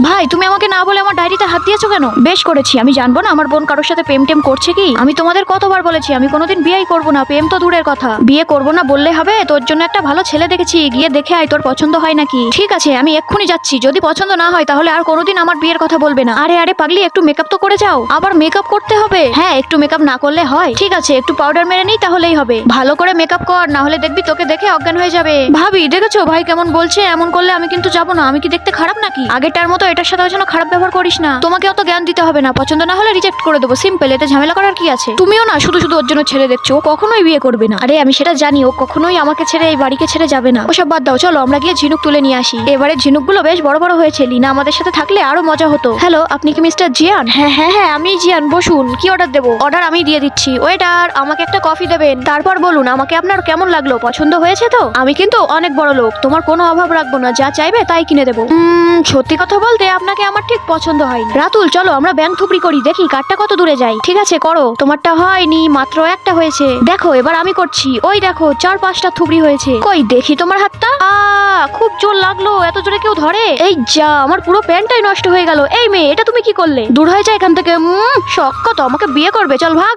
ভাই তুমি আমাকে না বলে আমার ডায়েরিতে হাত দিয়েছো কেন? বেশ করেছি, আমি জানবো না আমার বোন কারোর সাথে প্রেম টেম করছে কি? আমি তোমাদের কতবার বলেছি আমি কোনোদিন বিয়েই করবো না, প্রেম তো দূরের কথা। বিয়ে করবো না বললে হবে? তোর জন্য একটা ভালো ছেলে দেখেছি, গিয়ে দেখে আয় তোর পছন্দ হয় নাকি। ঠিক আছে আমি এক্ষুনি যাচ্ছি, যদি পছন্দ না হয় তাহলে আর কোনোদিন আমার বিয়ের কথা বলবে না। আরে আরে পাগলি, একটু মেকআপ তো করে যাও। আবার মেকআপ করতে হবে? হ্যাঁ, একটু মেকআপ না করলে হয়? ঠিক আছে একটু পাউডার মেরে নিই তাহলেই হবে। ভালো করে মেকআপ কর, না হলে দেখবি তোকে দেখে অজ্ঞান হয়ে যাবে। ভাবি দেখেছো ভাই কেমন বলছে? এমন করলে আমি কিন্তু যাবো না। আমি কি দেখতে খারাপ নাকি? আগেরটার মতো এটার সাথে যেন খারাপ ব্যবহার করিস না। তোমাকে অত জ্ঞান দিতে হবে না, পছন্দ না হলে রিজেক্ট করে দেবো, সিম্পল। এতে ঝামেলা করার কি আছে? তুমিও না শুধু শুধু ওর জন্য ছেড়ে দেখছো, ও কখনোই বিয়ে করবে না। আরে আমি সেটা জানি, ও কখনোই আমাকে ছেড়ে এই বাড়িকে ছেড়ে যাবে না। ওসব বাদ দাও, চলো আমরা গিয়ে ঝিনুক তুলে নিয়ে আসি। এবারে ঝিনুকগুলো বেশ বড় বড় হয়েছে, লিনা আমাদের সাথে থাকলে আরো মজা হতো। হ্যালো, আপনি কি মিস্টার জিয়ান? হ্যাঁ হ্যাঁ হ্যাঁ আমি জিয়ান, বসুন। কি অর্ডার দেবো? অর্ডার আমি দিয়ে দিচ্ছি। ওয়েটার আমাকে একটা কফি দেবেন। তারপর বলুন আমাকে আপনার কেমন লাগলো, পছন্দ হয়েছে তো? আমি কিন্তু অনেক বড় লোক, তোমার কোনো অভাব রাখবো না, যা চাইবে তাই কিনে দেবো। সত্যি কথা বলতে আপনাকে আমার ঠিক পছন্দ হয়নি। রাতুল চলো আমরা ব্যাংক থুবড়ি করি, দেখি কারটা কত দূরে যায়। ঠিক আছে করো, তোমারটা হয়নি, মাত্র একটা হয়েছে। দেখো এবার আমি করছি, ওই দেখো 4-5টা থুবড়ি হয়েছে। কই দেখি তোমার হাতটা। খুব জোর লাগলো, এত জোরে কেউ ধরে? এই যা, আমার পুরো প্যান্টটাই নষ্ট হয়ে গেল। এই মেয়ে, এটা তুমি কি করলে? দূর হয়ে যায় এখান থেকে। শখ কত, আমাকে বিয়ে করবে? চল ভাগ।